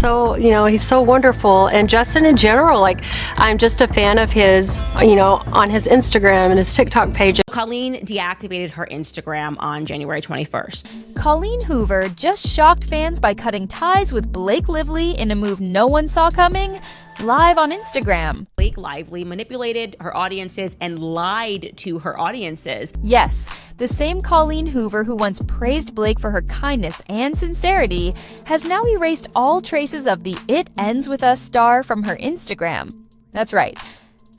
so, he's so wonderful. And Justin in general, like, I'm just a fan of his, on his Instagram and his TikTok page. Colleen deactivated her Instagram on January 21st. Colleen Hoover just shocked fans by cutting ties with Blake Lively in a move no one saw coming, live on Instagram. Blake Lively manipulated her audiences and lied to her audiences. Yes, the same Colleen Hoover who once praised Blake for her kindness and sincerity has now erased all traces of the "It Ends With Us" star from her Instagram. That's right.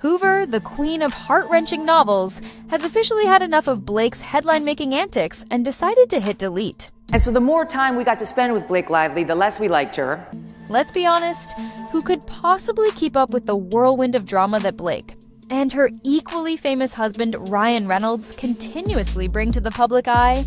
Hoover, the queen of heart-wrenching novels, has officially had enough of Blake's headline-making antics and decided to hit delete. And so the more time we got to spend with Blake Lively, the less we liked her. Let's be honest, who could possibly keep up with the whirlwind of drama that Blake and her equally famous husband Ryan Reynolds continuously bring to the public eye?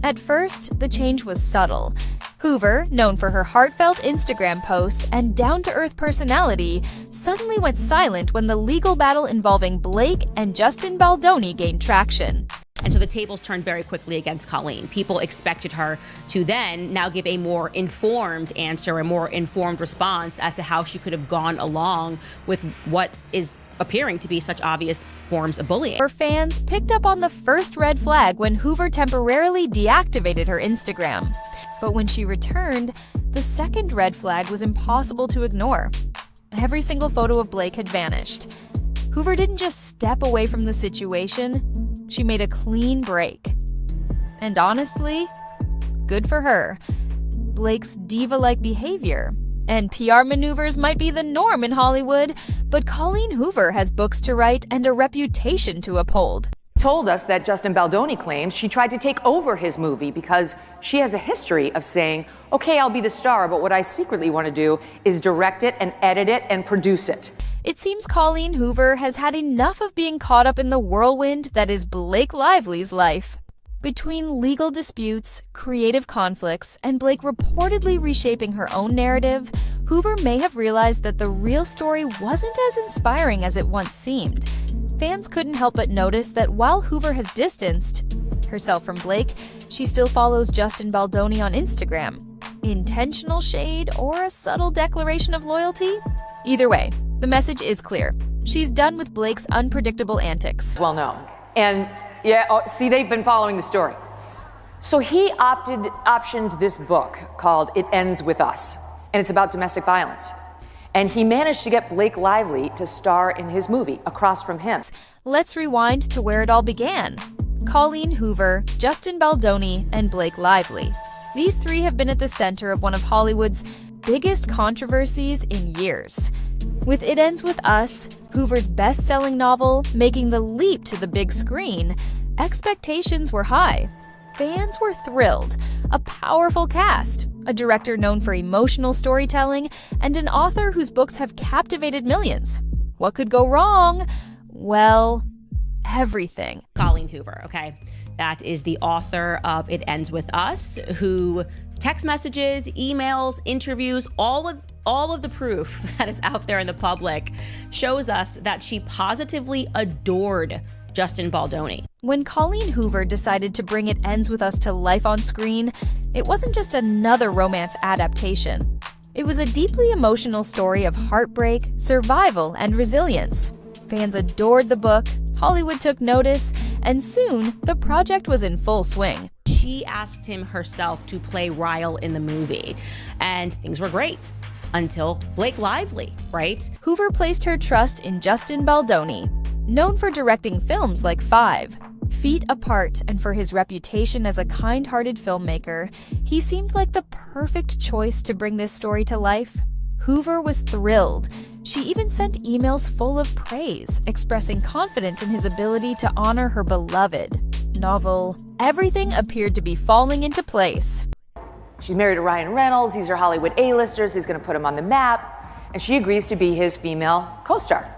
At first, the change was subtle. Hoover, known for her heartfelt Instagram posts and down-to-earth personality, suddenly went silent when the legal battle involving Blake and Justin Baldoni gained traction. And so the tables turned very quickly against Colleen. People expected her to then now give a more informed answer, a more informed response as to how she could have gone along with what is appearing to be such obvious forms of bullying. Her fans picked up on the first red flag when Hoover temporarily deactivated her Instagram. But when she returned, the second red flag was impossible to ignore. Every single photo of Blake had vanished. Hoover didn't just step away from the situation, she made a clean break. And honestly, good for her. Blake's diva-like behavior and PR maneuvers might be the norm in Hollywood, but Colleen Hoover has books to write and a reputation to uphold. Told us that Justin Baldoni claims she tried to take over his movie because she has a history of saying, okay, I'll be the star, but what I secretly want to do is direct it and edit it and produce it. It seems Colleen Hoover has had enough of being caught up in the whirlwind that is Blake Lively's life. Between legal disputes, creative conflicts, and Blake reportedly reshaping her own narrative, Hoover may have realized that the real story wasn't as inspiring as it once seemed. Fans couldn't help but notice that while Hoover has distanced herself from Blake, she still follows Justin Baldoni on Instagram. Intentional shade or a subtle declaration of loyalty? Either way, the message is clear. She's done with Blake's unpredictable antics. Well known. And see, they've been following the story. So he optioned this book called It Ends With Us, and it's about domestic violence. And he managed to get Blake Lively to star in his movie across from him. Let's rewind to where it all began. Colleen Hoover, Justin Baldoni, and Blake Lively. These three have been at the center of one of Hollywood's biggest controversies in years. With It Ends With Us, Hoover's best-selling novel, making the leap to the big screen, expectations were high. Fans were thrilled. A powerful cast, a director known for emotional storytelling, and an author whose books have captivated millions. What could go wrong? Well, everything. Colleen Hoover, okay? That is the author of It Ends With Us, who text messages, emails, interviews, all of the proof that is out there in the public shows us that she positively adored Justin Baldoni. When Colleen Hoover decided to bring It Ends With Us to life on screen, it wasn't just another romance adaptation. It was a deeply emotional story of heartbreak, survival, and resilience. Fans adored the book, Hollywood took notice, and soon the project was in full swing. She asked him herself to play Ryle in the movie, and things were great. Until Blake Lively, right? Hoover placed her trust in Justin Baldoni, known for directing films like Five, Feet Apart, and for his reputation as a kind-hearted filmmaker. He seemed like the perfect choice to bring this story to life. Hoover was thrilled. She even sent emails full of praise, expressing confidence in his ability to honor her beloved novel. Everything appeared to be falling into place. She's married to Ryan Reynolds. These are Hollywood A-listers. He's going to put him on the map. And she agrees to be his female co-star.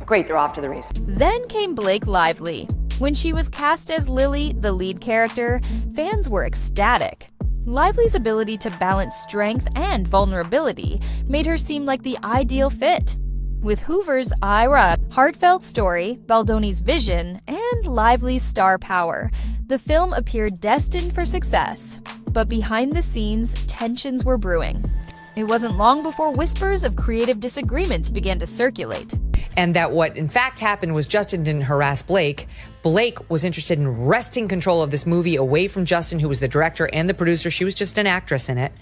Great, they're off to the races. Then came Blake Lively. When she was cast as Lily, the lead character, fans were ecstatic. Lively's ability to balance strength and vulnerability made her seem like the ideal fit. With Hoover's Ira, heartfelt story, Baldoni's vision, and Lively's star power, the film appeared destined for success. But behind the scenes, tensions were brewing. It wasn't long before whispers of creative disagreements began to circulate. And that what in fact happened was Justin didn't harass Blake. Blake was interested in wresting control of this movie away from Justin, who was the director and the producer. She was just an actress in it,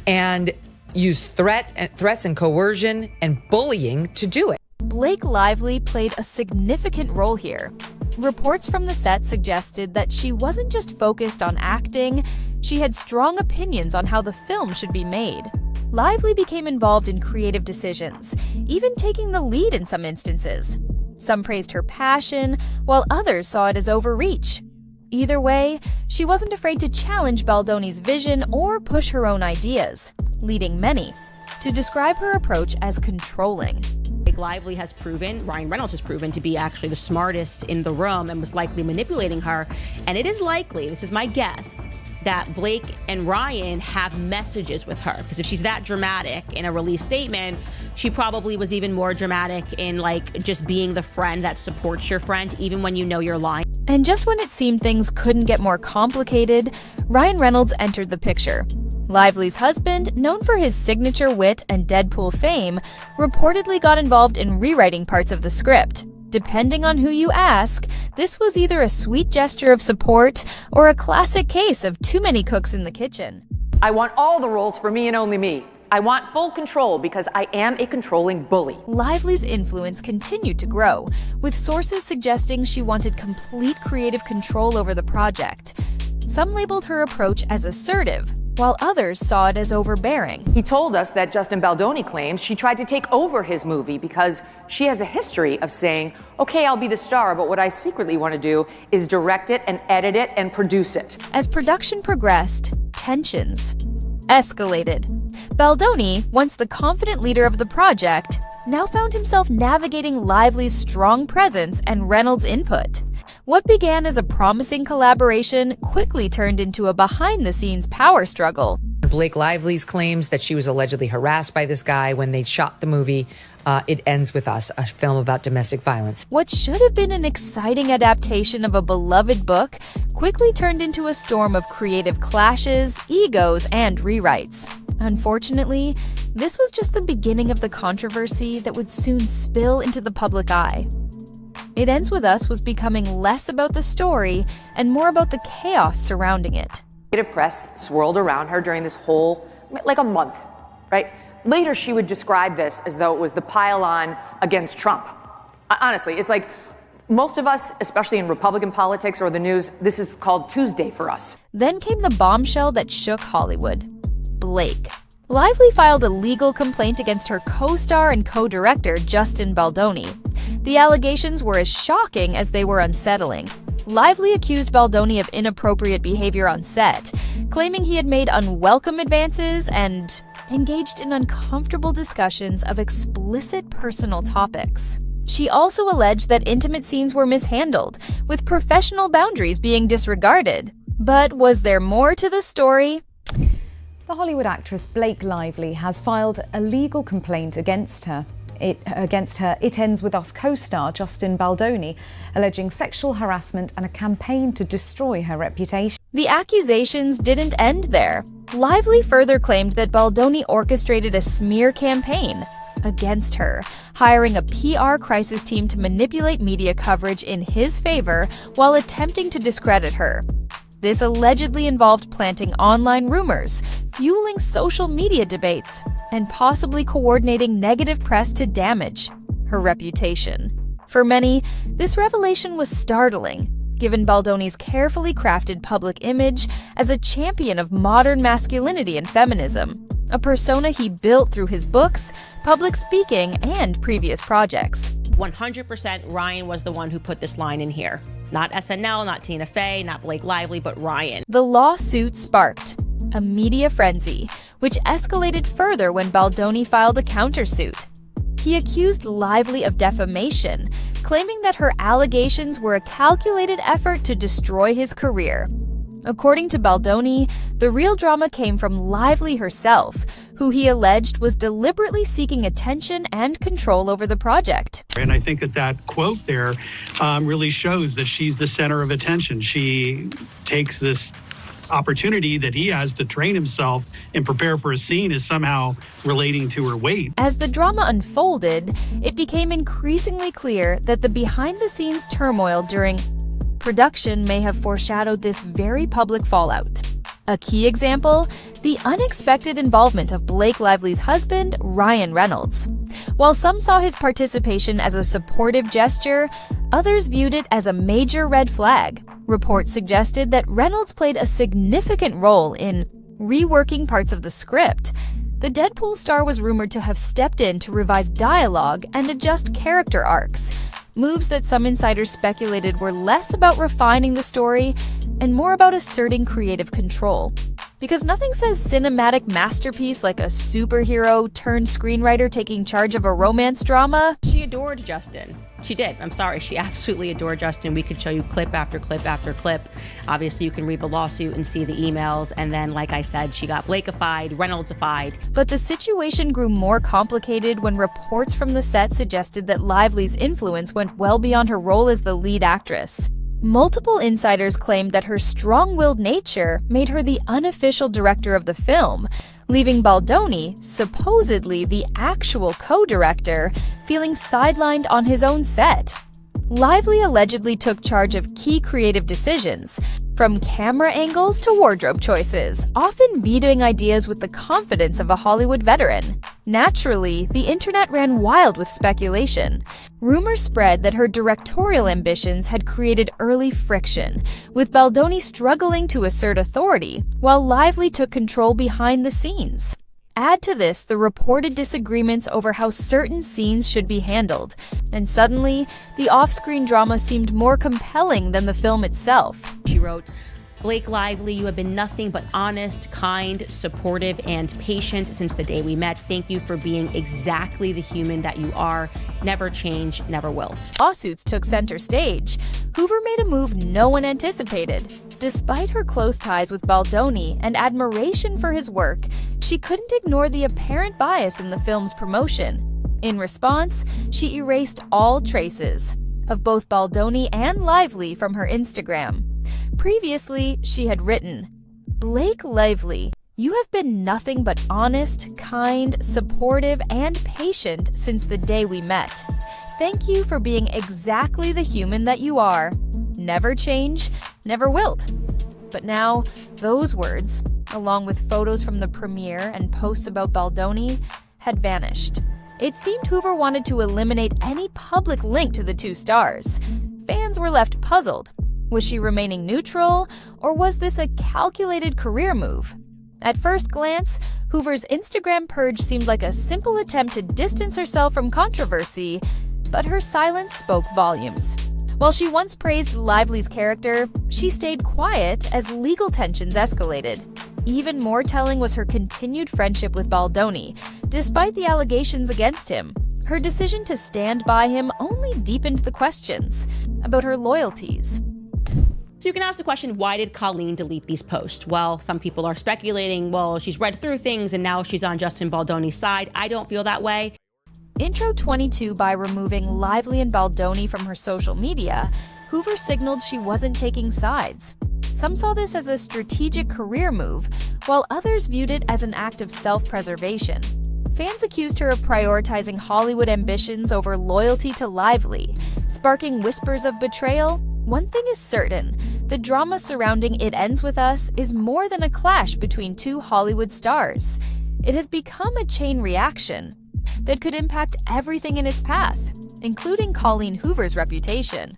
and used threats and coercion and bullying to do it. Blake Lively played a significant role here. Reports from the set suggested that she wasn't just focused on acting, she had strong opinions on how the film should be made. Lively became involved in creative decisions, even taking the lead in some instances. Some praised her passion, while others saw it as overreach. Either way, she wasn't afraid to challenge Baldoni's vision or push her own ideas, leading many to describe her approach as controlling. Blake Lively has proven, Ryan Reynolds has proven, to be actually the smartest in the room and was likely manipulating her. And it is likely, this is my guess, that Blake and Ryan have messages with her. Because if she's that dramatic in a release statement, she probably was even more dramatic in just being the friend that supports your friend, even when you know you're lying. And just when it seemed things couldn't get more complicated, Ryan Reynolds entered the picture. Lively's husband, known for his signature wit and Deadpool fame, reportedly got involved in rewriting parts of the script. Depending on who you ask, this was either a sweet gesture of support or a classic case of too many cooks in the kitchen. I want all the roles for me and only me. I want full control because I am a controlling bully. Lively's influence continued to grow, with sources suggesting she wanted complete creative control over the project. Some labeled her approach as assertive, while others saw it as overbearing. He told us that Justin Baldoni claims she tried to take over his movie because she has a history of saying, okay, I'll be the star, but what I secretly want to do is direct it and edit it and produce it. As production progressed, tensions escalated. Baldoni, once the confident leader of the project, now found himself navigating Lively's strong presence and Reynolds' input. What began as a promising collaboration quickly turned into a behind-the-scenes power struggle. Blake Lively's claims that she was allegedly harassed by this guy when they shot the movie It Ends With Us, a film about domestic violence. What should have been an exciting adaptation of a beloved book quickly turned into a storm of creative clashes, egos, and rewrites. Unfortunately, this was just the beginning of the controversy that would soon spill into the public eye. It Ends With Us was becoming less about the story and more about the chaos surrounding it. Creative press swirled around her during this whole, a month, right? Later, she would describe this as though it was the pile-on against Trump. Honestly, it's like most of us, especially in Republican politics or the news, this is called Tuesday for us. Then came the bombshell that shook Hollywood. Blake. Lively filed a legal complaint against her co-star and co-director, Justin Baldoni. The allegations were as shocking as they were unsettling. Lively accused Baldoni of inappropriate behavior on set, claiming he had made unwelcome advances and engaged in uncomfortable discussions of explicit personal topics. She also alleged that intimate scenes were mishandled, with professional boundaries being disregarded. But was there more to the story? The Hollywood actress Blake Lively has filed a legal complaint against her. It Ends With Us co-star Justin Baldoni, alleging sexual harassment and a campaign to destroy her reputation. The accusations didn't end there. Lively further claimed that Baldoni orchestrated a smear campaign against her, hiring a PR crisis team to manipulate media coverage in his favor while attempting to discredit her. This allegedly involved planting online rumors, fueling social media debates, and possibly coordinating negative press to damage her reputation. For many, this revelation was startling, given Baldoni's carefully crafted public image as a champion of modern masculinity and feminism, a persona he built through his books, public speaking, and previous projects. 100% Ryan was the one who put this line in here. Not SNL, not Tina Fey, not Blake Lively, but Ryan. The lawsuit sparked a media frenzy, which escalated further when Baldoni filed a countersuit. He accused Lively of defamation, claiming that her allegations were a calculated effort to destroy his career. According to Baldoni, the real drama came from Lively herself, who he alleged was deliberately seeking attention and control over the project. And I think that quote there really shows that she's the center of attention. She takes this opportunity that he has to train himself and prepare for a scene is somehow relating to her weight. As the drama unfolded, it became increasingly clear that the behind-the-scenes turmoil during production may have foreshadowed this very public fallout. A key example, the unexpected involvement of Blake Lively's husband, Ryan Reynolds. While some saw his participation as a supportive gesture, others viewed it as a major red flag. Reports suggested that Reynolds played a significant role in reworking parts of the script. The Deadpool star was rumored to have stepped in to revise dialogue and adjust character arcs, moves that some insiders speculated were less about refining the story and more about asserting creative control. Because nothing says cinematic masterpiece like a superhero turned screenwriter taking charge of a romance drama. She adored Justin. She did. I'm sorry. She absolutely adored Justin. We could show you clip after clip after clip. Obviously, you can read the lawsuit and see the emails. And then, like I said, she got Blakeified, Reynolds-ified. But the situation grew more complicated when reports from the set suggested that Lively's influence went well beyond her role as the lead actress. Multiple insiders claimed that her strong-willed nature made her the unofficial director of the film, leaving Baldoni, supposedly the actual co-director, feeling sidelined on his own set. Lively allegedly took charge of key creative decisions, from camera angles to wardrobe choices, often vetoing ideas with the confidence of a Hollywood veteran. Naturally, the internet ran wild with speculation. Rumors spread that her directorial ambitions had created early friction, with Baldoni struggling to assert authority, while Lively took control behind the scenes. Add to this the reported disagreements over how certain scenes should be handled, and suddenly, the off-screen drama seemed more compelling than the film itself. She wrote, "Blake Lively, you have been nothing but honest, kind, supportive, and patient since the day we met. Thank you for being exactly the human that you are. Never change, never wilt." Lawsuits took center stage. Hoover made a move no one anticipated. Despite her close ties with Baldoni and admiration for his work, she couldn't ignore the apparent bias in the film's promotion. In response, she erased all traces of both Baldoni and Lively from her Instagram. Previously, she had written, "Blake Lively, you have been nothing but honest, kind, supportive, and patient since the day we met. Thank you for being exactly the human that you are. Never change, never wilt." But now, those words, along with photos from the premiere and posts about Baldoni, had vanished. It seemed Hoover wanted to eliminate any public link to the two stars. Fans were left puzzled. Was she remaining neutral, or was this a calculated career move? At first glance, Hoover's Instagram purge seemed like a simple attempt to distance herself from controversy, but her silence spoke volumes. While she once praised Lively's character, she stayed quiet as legal tensions escalated. Even more telling was her continued friendship with Baldoni, despite the allegations against him. Her decision to stand by him only deepened the questions about her loyalties. So you can ask the question, why did Colleen delete these posts? Well, some people are speculating, well, she's read through things and now she's on Justin Baldoni's side. I don't feel that way. Intro 22 by removing Lively and Baldoni from her social media, Hoover signaled she wasn't taking sides. Some saw this as a strategic career move, while others viewed it as an act of self-preservation. Fans accused her of prioritizing Hollywood ambitions over loyalty to Lively, sparking whispers of betrayal. One thing is certain, the drama surrounding It Ends With Us is more than a clash between two Hollywood stars. It has become a chain reaction that could impact everything in its path, including Colleen Hoover's reputation.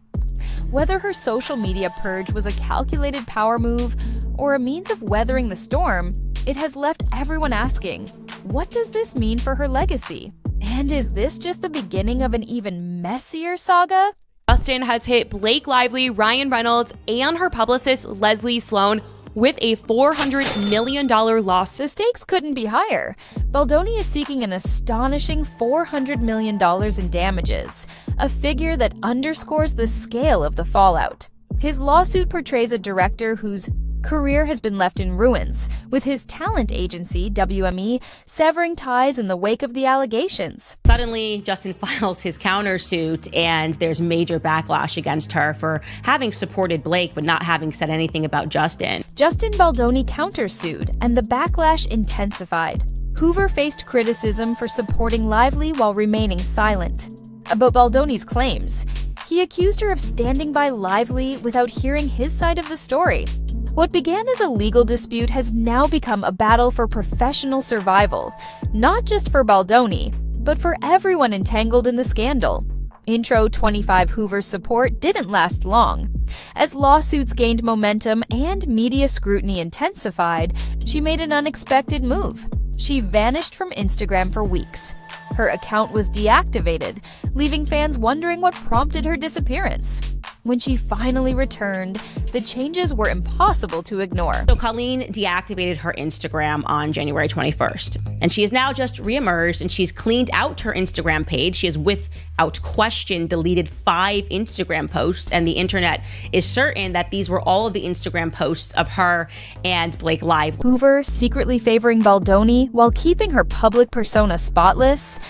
Whether her social media purge was a calculated power move or a means of weathering the storm, it has left everyone asking, what does this mean for her legacy? And is this just the beginning of an even messier saga? Justin has hit Blake Lively, Ryan Reynolds, and her publicist Leslie Sloan with a $400 million loss. The stakes couldn't be higher. Baldoni is seeking an astonishing $400 million in damages, a figure that underscores the scale of the fallout. His lawsuit portrays a director whose career has been left in ruins, with his talent agency, WME, severing ties in the wake of the allegations. Suddenly, Justin files his countersuit, and there's major backlash against her for having supported Blake but not having said anything about Justin. Justin Baldoni countersued, and the backlash intensified. Hoover faced criticism for supporting Lively while remaining silent. About Baldoni's claims, he accused her of standing by Lively without hearing his side of the story. What began as a legal dispute has now become a battle for professional survival, not just for Baldoni, but for everyone entangled in the scandal. Intro 25 Hoover's support didn't last long. As lawsuits gained momentum and media scrutiny intensified, she made an unexpected move. She vanished from Instagram for weeks. Her account was deactivated, leaving fans wondering what prompted her disappearance. When she finally returned, the changes were impossible to ignore. So Colleen deactivated her Instagram on January 21st, and she has now just reemerged, and she's cleaned out her Instagram page. She has, without question, deleted 5 Instagram posts, and the internet is certain that these were all of the Instagram posts of her and Blake Lively. Hoover secretly favoring Baldoni while keeping her public persona spotless.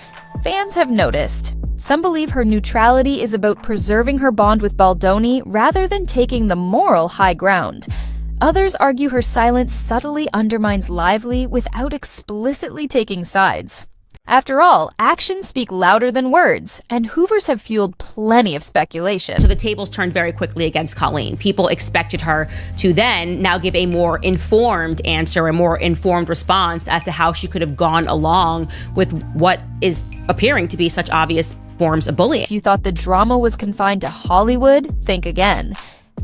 Fans have noticed. Some believe her neutrality is about preserving her bond with Baldoni rather than taking the moral high ground. Others argue her silence subtly undermines Lively without explicitly taking sides. After all, actions speak louder than words, and Hoovers have fueled plenty of speculation. So the tables turned very quickly against Colleen. People expected her to then now give a more informed answer, a more informed response as to how she could have gone along with what is appearing to be such obvious forms of bullying. If you thought the drama was confined to Hollywood, think again.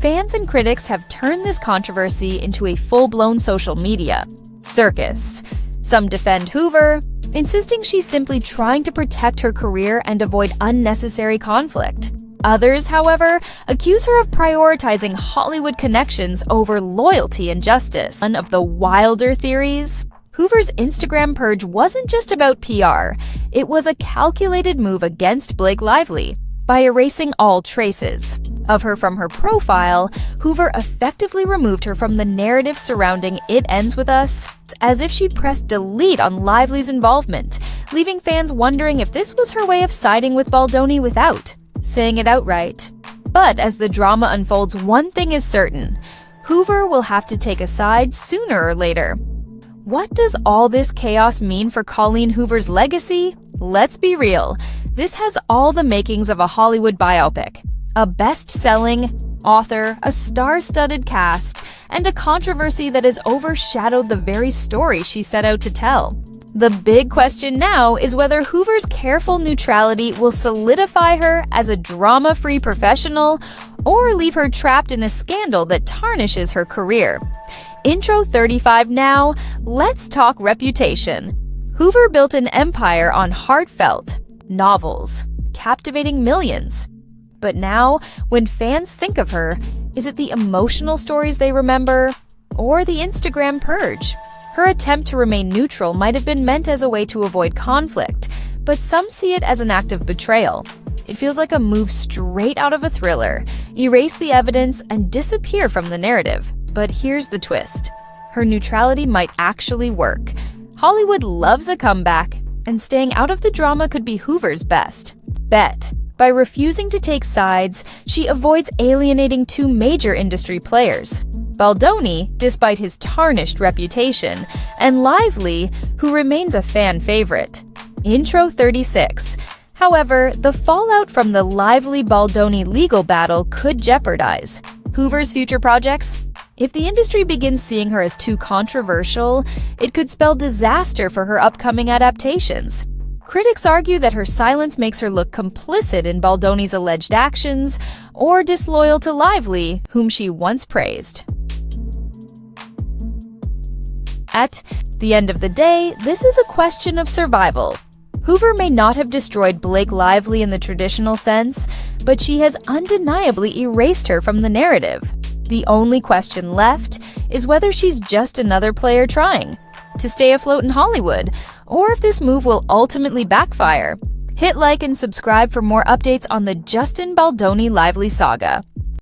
Fans and critics have turned this controversy into a full-blown social media circus. Some defend Hoover, insisting she's simply trying to protect her career and avoid unnecessary conflict. Others, however, accuse her of prioritizing Hollywood connections over loyalty and justice. One of the wilder theories: Hoover's Instagram purge wasn't just about PR, it was a calculated move against Blake Lively. By erasing all traces of her from her profile, Hoover effectively removed her from the narrative surrounding It Ends With Us, as if she pressed delete on Lively's involvement, leaving fans wondering if this was her way of siding with Baldoni without saying it outright. But as the drama unfolds, one thing is certain: Hoover will have to take a side sooner or later. What does all this chaos mean for Colleen Hoover's legacy? Let's be real. This has all the makings of a Hollywood biopic. A best-selling author, a star-studded cast, and a controversy that has overshadowed the very story she set out to tell. The big question now is whether Hoover's careful neutrality will solidify her as a drama-free professional or leave her trapped in a scandal that tarnishes her career. Intro 35 now, let's talk reputation. Hoover built an empire on heartfelt novels, captivating millions. But now, when fans think of her, is it the emotional stories they remember, or the Instagram purge? Her attempt to remain neutral might have been meant as a way to avoid conflict, but some see it as an act of betrayal. It feels like a move straight out of a thriller: erase the evidence and disappear from the narrative. But here's the twist: her neutrality might actually work. Hollywood loves a comeback, and staying out of the drama could be Hoover's best bet. By refusing to take sides, she avoids alienating 2 major industry players: Baldoni, despite his tarnished reputation, and Lively, who remains a fan favorite. Intro 36. However, the fallout from the Lively-Baldoni legal battle could jeopardize Hoover's future projects. If the industry begins seeing her as too controversial, it could spell disaster for her upcoming adaptations. Critics argue that her silence makes her look complicit in Baldoni's alleged actions, or disloyal to Lively, whom she once praised. At the end of the day, this is a question of survival. Hoover may not have destroyed Blake Lively in the traditional sense, but she has undeniably erased her from the narrative. The only question left is whether she's just another player trying to stay afloat in Hollywood, or if this move will ultimately backfire. Hit like and subscribe for more updates on the Justin Baldoni Lively saga.